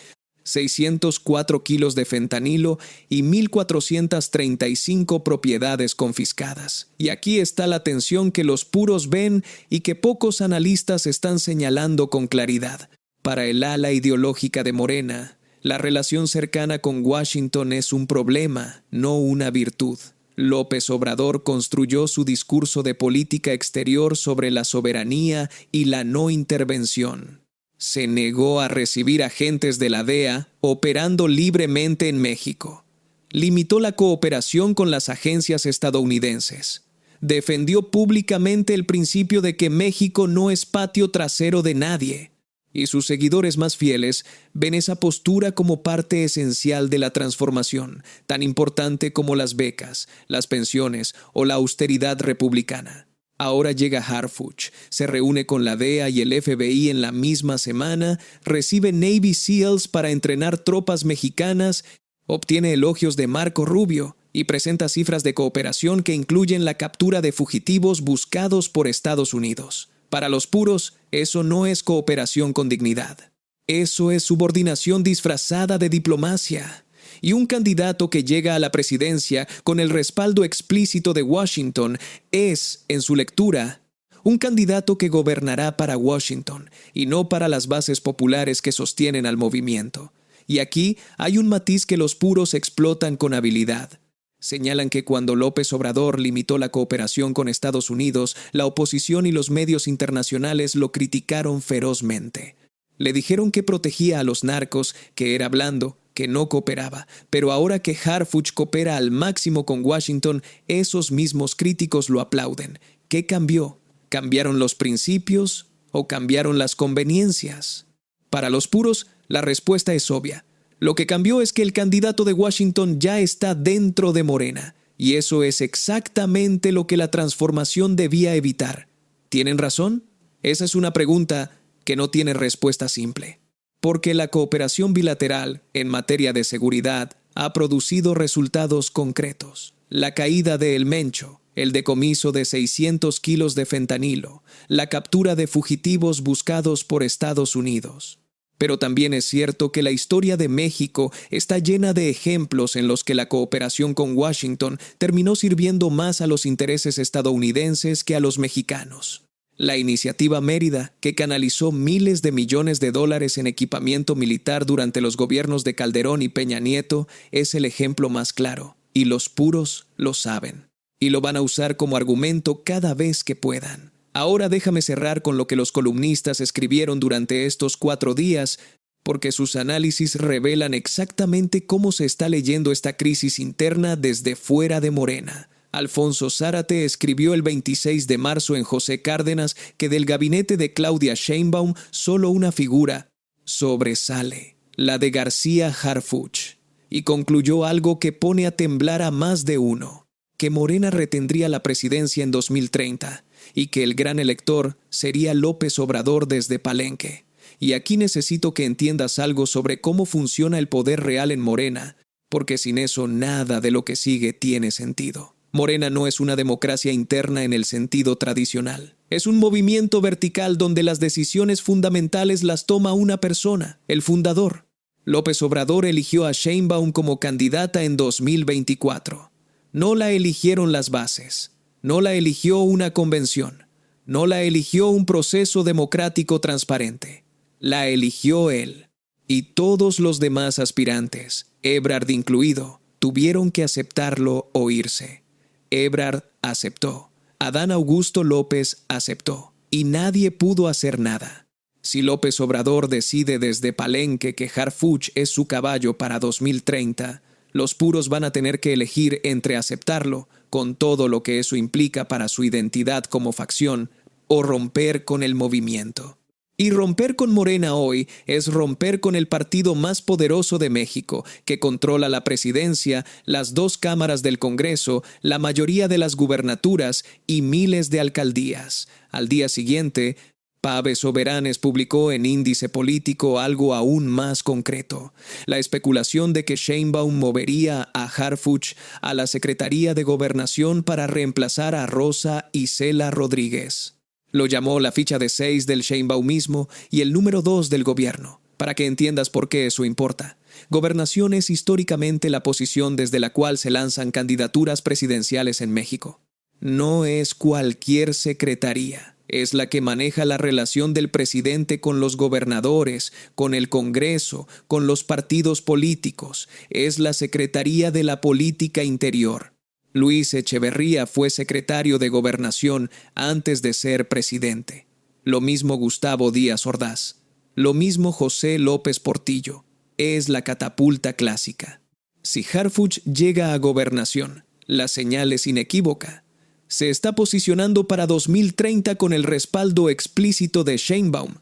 604 kilos de fentanilo y 1.435 propiedades confiscadas. Y aquí está la tensión que los puros ven y que pocos analistas están señalando con claridad. Para el ala ideológica de Morena, la relación cercana con Washington es un problema, no una virtud. López Obrador construyó su discurso de política exterior sobre la soberanía y la no intervención. Se negó a recibir agentes de la DEA operando libremente en México. Limitó la cooperación con las agencias estadounidenses. Defendió públicamente el principio de que México no es patio trasero de nadie. Y sus seguidores más fieles ven esa postura como parte esencial de la transformación, tan importante como las becas, las pensiones o la austeridad republicana. Ahora llega Harfuch, se reúne con la DEA y el FBI en la misma semana, recibe Navy SEALs para entrenar tropas mexicanas, obtiene elogios de Marco Rubio y presenta cifras de cooperación que incluyen la captura de fugitivos buscados por Estados Unidos. Para los puros, eso no es cooperación con dignidad. Eso es subordinación disfrazada de diplomacia. Y un candidato que llega a la presidencia con el respaldo explícito de Washington es, en su lectura, un candidato que gobernará para Washington y no para las bases populares que sostienen al movimiento. Y aquí hay un matiz que los puros explotan con habilidad. Señalan que cuando López Obrador limitó la cooperación con Estados Unidos, la oposición y los medios internacionales lo criticaron ferozmente. Le dijeron que protegía a los narcos, que era blando, que no cooperaba, pero ahora que Harfuch coopera al máximo con Washington, esos mismos críticos lo aplauden. ¿Qué cambió? ¿Cambiaron los principios o cambiaron las conveniencias? Para los puros, la respuesta es obvia. Lo que cambió es que el candidato de Washington ya está dentro de Morena, y eso es exactamente lo que la transformación debía evitar. ¿Tienen razón? Esa es una pregunta que no tiene respuesta simple. Porque la cooperación bilateral en materia de seguridad ha producido resultados concretos. La caída de El Mencho, el decomiso de 600 kilos de fentanilo, la captura de fugitivos buscados por Estados Unidos. Pero también es cierto que la historia de México está llena de ejemplos en los que la cooperación con Washington terminó sirviendo más a los intereses estadounidenses que a los mexicanos. La iniciativa Mérida, que canalizó miles de millones de dólares en equipamiento militar durante los gobiernos de Calderón y Peña Nieto, es el ejemplo más claro, y los puros lo saben. Y lo van a usar como argumento cada vez que puedan. Ahora déjame cerrar con lo que los columnistas escribieron durante estos 4 días, porque sus análisis revelan exactamente cómo se está leyendo esta crisis interna desde fuera de Morena. Alfonso Zárate escribió el 26 de marzo en José Cárdenas que del gabinete de Claudia Sheinbaum solo una figura sobresale, la de García Harfuch, y concluyó algo que pone a temblar a más de uno, que Morena retendría la presidencia en 2030 y que el gran elector sería López Obrador desde Palenque. Y aquí necesito que entiendas algo sobre cómo funciona el poder real en Morena, porque sin eso nada de lo que sigue tiene sentido. Morena no es una democracia interna en el sentido tradicional. Es un movimiento vertical donde las decisiones fundamentales las toma una persona, el fundador. López Obrador eligió a Sheinbaum como candidata en 2024. No la eligieron las bases. No la eligió una convención. No la eligió un proceso democrático transparente. La eligió él. Y todos los demás aspirantes, Ebrard incluido, tuvieron que aceptarlo o irse. Ebrard aceptó. Adán Augusto López aceptó, y nadie pudo hacer nada. Si López Obrador decide desde Palenque que Harfuch es su caballo para 2030, los puros van a tener que elegir entre aceptarlo, con todo lo que eso implica para su identidad como facción, o romper con el movimiento. Y romper con Morena hoy es romper con el partido más poderoso de México, que controla la presidencia, las 2 cámaras del Congreso, la mayoría de las gubernaturas y miles de alcaldías. Al día siguiente, Pave Soberanes publicó en Índice Político algo aún más concreto: la especulación de que Sheinbaum movería a Harfuch a la Secretaría de Gobernación para reemplazar a Rosa Isela Rodríguez. Lo llamó la ficha de 6 del Sheinbaumismo y el número 2 del gobierno, para que entiendas por qué eso importa. Gobernación es históricamente la posición desde la cual se lanzan candidaturas presidenciales en México. No es cualquier secretaría. Es la que maneja la relación del presidente con los gobernadores, con el Congreso, con los partidos políticos. Es la Secretaría de la Política Interior. Luis Echeverría fue secretario de Gobernación antes de ser presidente. Lo mismo Gustavo Díaz Ordaz. Lo mismo José López Portillo. Es la catapulta clásica. Si Harfuch llega a Gobernación, la señal es inequívoca. Se está posicionando para 2030 con el respaldo explícito de Sheinbaum.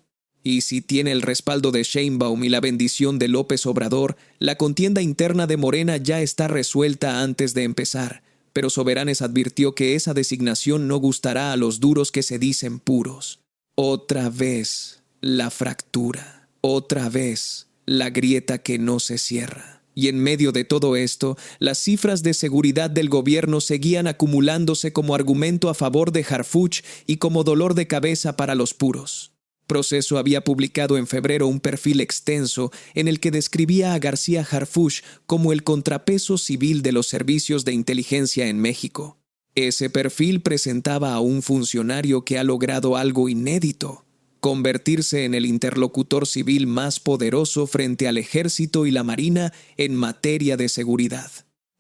Y si tiene el respaldo de Sheinbaum y la bendición de López Obrador, la contienda interna de Morena ya está resuelta antes de empezar. Pero Soberanes advirtió que esa designación no gustará a los duros que se dicen puros. Otra vez la fractura. Otra vez la grieta que no se cierra. Y en medio de todo esto, las cifras de seguridad del gobierno seguían acumulándose como argumento a favor de Harfuch y como dolor de cabeza para los puros. Proceso había publicado en febrero un perfil extenso en el que describía a García Harfuch como el contrapeso civil de los servicios de inteligencia en México. Ese perfil presentaba a un funcionario que ha logrado algo inédito: convertirse en el interlocutor civil más poderoso frente al ejército y la marina en materia de seguridad.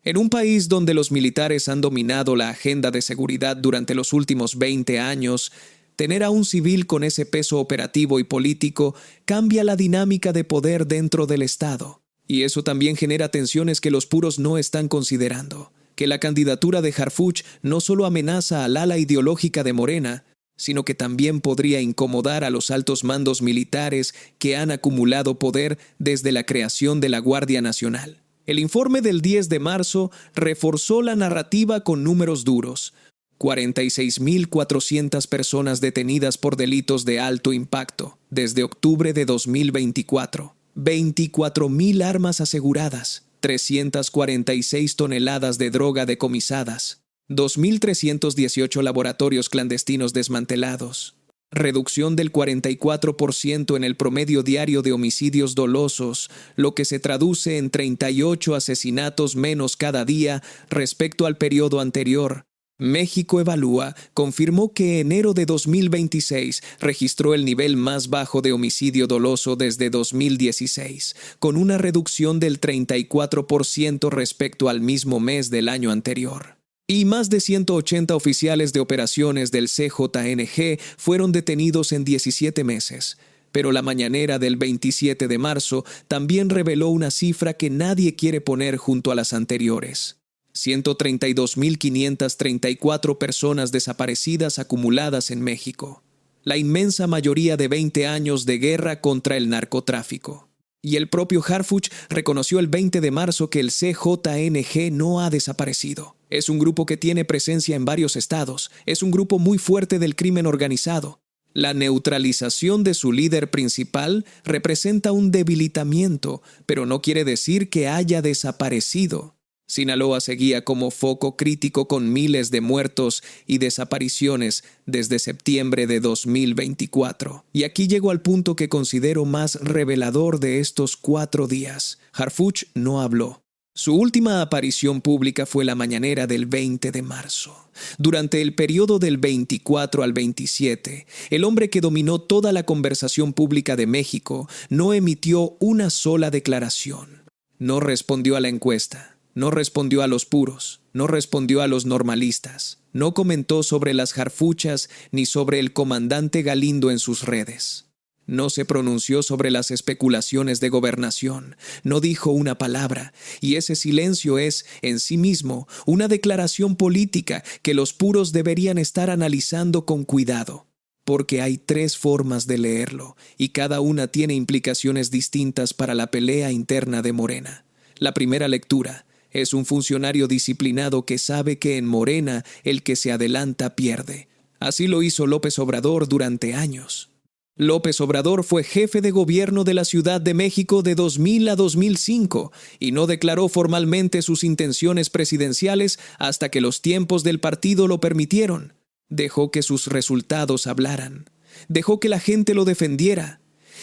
En un país donde los militares han dominado la agenda de seguridad durante los últimos 20 años, tener a un civil con ese peso operativo y político cambia la dinámica de poder dentro del Estado. Y eso también genera tensiones que los puros no están considerando. Que la candidatura de Harfuch no solo amenaza al ala ideológica de Morena, sino que también podría incomodar a los altos mandos militares que han acumulado poder desde la creación de la Guardia Nacional. El informe del 10 de marzo reforzó la narrativa con números duros: 46.400 personas detenidas por delitos de alto impacto desde octubre de 2024, 24.000 armas aseguradas, 346 toneladas de droga decomisadas, 2.318 laboratorios clandestinos desmantelados, reducción del 44% en el promedio diario de homicidios dolosos, lo que se traduce en 38 asesinatos menos cada día respecto al periodo anterior. México Evalúa confirmó que enero de 2026 registró el nivel más bajo de homicidio doloso desde 2016, con una reducción del 34% respecto al mismo mes del año anterior. Y más de 180 oficiales de operaciones del CJNG fueron detenidos en 17 meses. Pero la mañanera del 27 de marzo también reveló una cifra que nadie quiere poner junto a las anteriores: 132.534 personas desaparecidas acumuladas en México, la inmensa mayoría de 20 años de guerra contra el narcotráfico. Y el propio Harfuch reconoció el 20 de marzo que el CJNG no ha desaparecido. Es un grupo que tiene presencia en varios estados, es un grupo muy fuerte del crimen organizado. La neutralización de su líder principal representa un debilitamiento, pero no quiere decir que haya desaparecido. Sinaloa seguía como foco crítico con miles de muertos y desapariciones desde septiembre de 2024. Y aquí llego al punto que considero más revelador de estos 4 días. Harfuch no habló. Su última aparición pública fue la mañanera del 20 de marzo. Durante el periodo del 24 al 27, el hombre que dominó toda la conversación pública de México no emitió una sola declaración. No respondió a la encuesta. No respondió a los puros, no respondió a los normalistas, no comentó sobre las jarfuchas ni sobre el comandante Galindo en sus redes. No se pronunció sobre las especulaciones de gobernación, no dijo una palabra, y ese silencio es, en sí mismo, una declaración política que los puros deberían estar analizando con cuidado, porque hay 3 formas de leerlo, y cada una tiene implicaciones distintas para la pelea interna de Morena. La primera lectura es un funcionario disciplinado que sabe que en Morena el que se adelanta pierde. Así lo hizo López Obrador durante años. López Obrador fue jefe de gobierno de la Ciudad de México de 2000 a 2005 y no declaró formalmente sus intenciones presidenciales hasta que los tiempos del partido lo permitieron. Dejó que sus resultados hablaran. Dejó que la gente lo defendiera.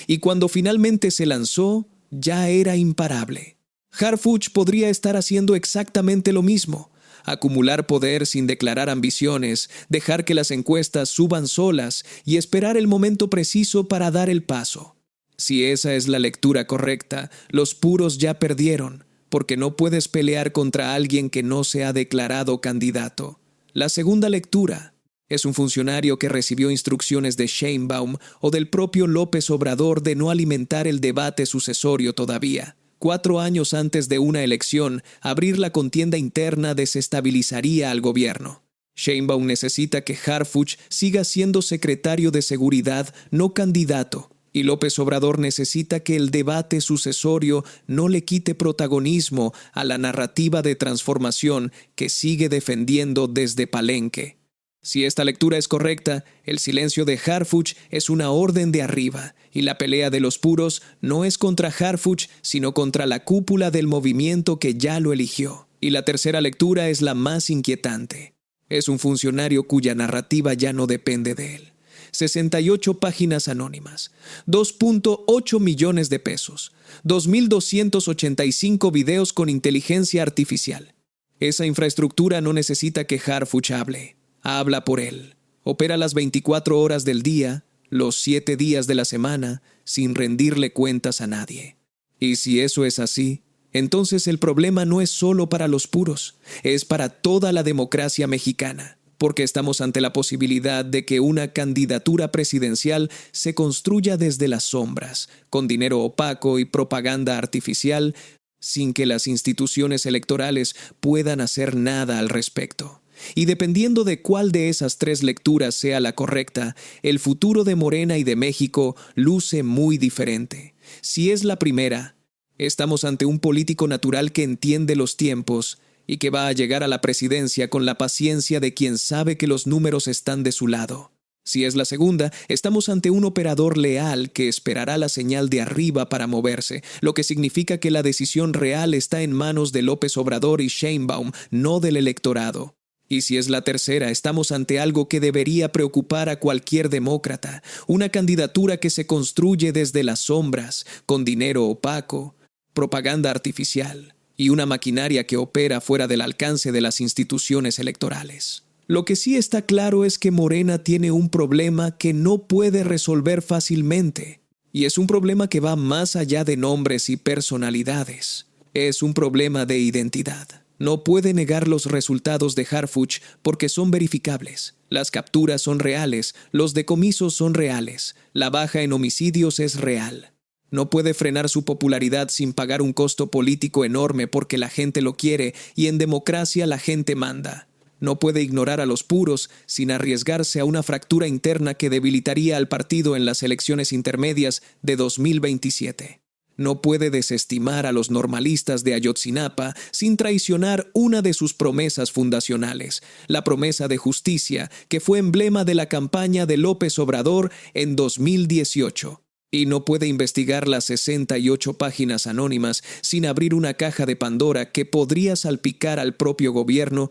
Y cuando finalmente se lanzó, ya era imparable. Harfuch podría estar haciendo exactamente lo mismo. Acumular poder sin declarar ambiciones, dejar que las encuestas suban solas y esperar el momento preciso para dar el paso. Si esa es la lectura correcta, los puros ya perdieron, porque no puedes pelear contra alguien que no se ha declarado candidato. La segunda lectura es un funcionario que recibió instrucciones de Sheinbaum o del propio López Obrador de no alimentar el debate sucesorio todavía. 4 años antes de una elección, abrir la contienda interna desestabilizaría al gobierno. Sheinbaum necesita que Harfuch siga siendo secretario de Seguridad, no candidato, y López Obrador necesita que el debate sucesorio no le quite protagonismo a la narrativa de transformación que sigue defendiendo desde Palenque. Si esta lectura es correcta, el silencio de Harfuch es una orden de arriba, y la pelea de los puros no es contra Harfuch, sino contra la cúpula del movimiento que ya lo eligió. Y la tercera lectura es la más inquietante. Es un funcionario cuya narrativa ya no depende de él. 68 páginas anónimas, 2.8 millones de pesos, 2.285 videos con inteligencia artificial. Esa infraestructura no necesita que Harfuch hable. Habla por él. Opera las 24 horas del día, los 7 días de la semana, sin rendirle cuentas a nadie. Y si eso es así, entonces el problema no es solo para los puros, es para toda la democracia mexicana, porque estamos ante la posibilidad de que una candidatura presidencial se construya desde las sombras, con dinero opaco y propaganda artificial, sin que las instituciones electorales puedan hacer nada al respecto. Y dependiendo de cuál de esas 3 lecturas sea la correcta, el futuro de Morena y de México luce muy diferente. Si es la primera, estamos ante un político natural que entiende los tiempos y que va a llegar a la presidencia con la paciencia de quien sabe que los números están de su lado. Si es la segunda, estamos ante un operador leal que esperará la señal de arriba para moverse, lo que significa que la decisión real está en manos de López Obrador y Sheinbaum, no del electorado. Y si es la tercera, estamos ante algo que debería preocupar a cualquier demócrata, una candidatura que se construye desde las sombras, con dinero opaco, propaganda artificial y una maquinaria que opera fuera del alcance de las instituciones electorales. Lo que sí está claro es que Morena tiene un problema que no puede resolver fácilmente, y es un problema que va más allá de nombres y personalidades. Es un problema de identidad. No puede negar los resultados de Harfuch porque son verificables. Las capturas son reales, los decomisos son reales, la baja en homicidios es real. No puede frenar su popularidad sin pagar un costo político enorme porque la gente lo quiere y en democracia la gente manda. No puede ignorar a los puros sin arriesgarse a una fractura interna que debilitaría al partido en las elecciones intermedias de 2027. No puede desestimar a los normalistas de Ayotzinapa sin traicionar una de sus promesas fundacionales, la promesa de justicia que fue emblema de la campaña de López Obrador en 2018. Y no puede investigar las 68 páginas anónimas sin abrir una caja de Pandora que podría salpicar al propio gobierno,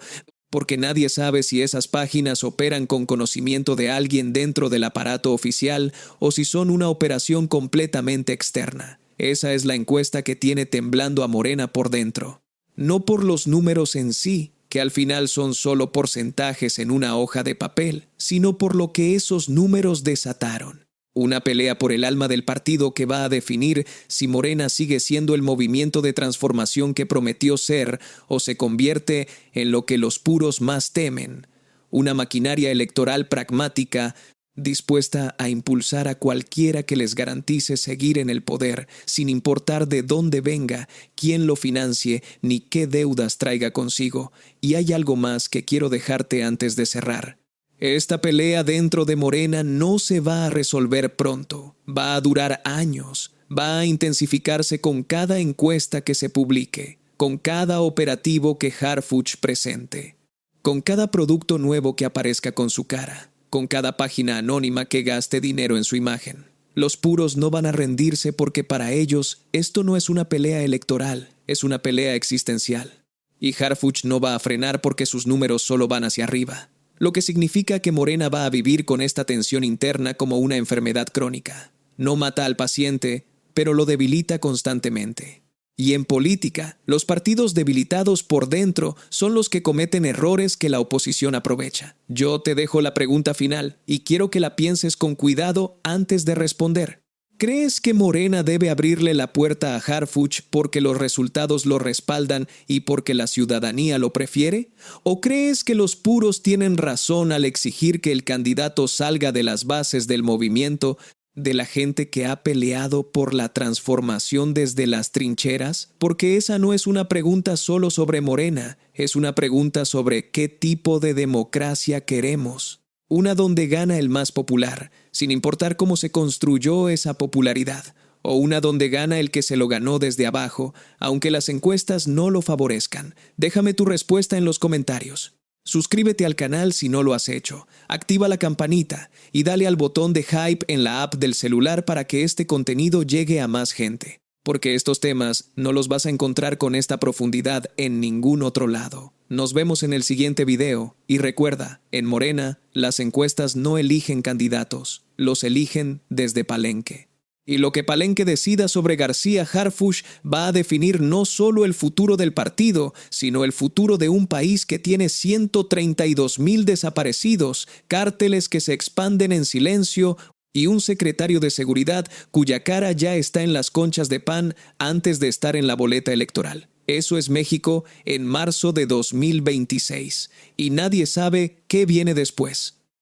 porque nadie sabe si esas páginas operan con conocimiento de alguien dentro del aparato oficial o si son una operación completamente externa. Esa es la encuesta que tiene temblando a Morena por dentro. No por los números en sí, que al final son solo porcentajes en una hoja de papel, sino por lo que esos números desataron. Una pelea por el alma del partido que va a definir si Morena sigue siendo el movimiento de transformación que prometió ser o se convierte en lo que los puros más temen, una maquinaria electoral pragmática dispuesta a impulsar a cualquiera que les garantice seguir en el poder, sin importar de dónde venga, quién lo financie, ni qué deudas traiga consigo. Y hay algo más que quiero dejarte antes de cerrar. Esta pelea dentro de Morena no se va a resolver pronto, va a durar años, va a intensificarse con cada encuesta que se publique, con cada operativo que Harfuch presente, con cada producto nuevo que aparezca con su cara, con cada página anónima que gaste dinero en su imagen. Los puros no van a rendirse porque para ellos esto no es una pelea electoral, es una pelea existencial. Y Harfuch no va a frenar porque sus números solo van hacia arriba. Lo que significa que Morena va a vivir con esta tensión interna como una enfermedad crónica. No mata al paciente, pero lo debilita constantemente. Y en política, los partidos debilitados por dentro son los que cometen errores que la oposición aprovecha. Yo te dejo la pregunta final y quiero que la pienses con cuidado antes de responder. ¿Crees que Morena debe abrirle la puerta a Harfuch porque los resultados lo respaldan y porque la ciudadanía lo prefiere? ¿O crees que los puros tienen razón al exigir que el candidato salga de las bases del movimiento, de la gente que ha peleado por la transformación desde las trincheras? Porque esa no es una pregunta solo sobre Morena, es una pregunta sobre qué tipo de democracia queremos. Una donde gana el más popular, sin importar cómo se construyó esa popularidad, o una donde gana el que se lo ganó desde abajo, aunque las encuestas no lo favorezcan. Déjame tu respuesta en los comentarios. Suscríbete al canal si no lo has hecho, activa la campanita y dale al botón de hype en la app del celular para que este contenido llegue a más gente, porque estos temas no los vas a encontrar con esta profundidad en ningún otro lado. Nos vemos en el siguiente video y recuerda, en Morena, las encuestas no eligen candidatos, los eligen desde Palenque. Y lo que Palenque decida sobre García Harfuch va a definir no solo el futuro del partido, sino el futuro de un país que tiene 132,000 desaparecidos, cárteles que se expanden en silencio y un secretario de seguridad cuya cara ya está en las conchas de pan antes de estar en la boleta electoral. Eso es México en marzo de 2026, y nadie sabe qué viene después.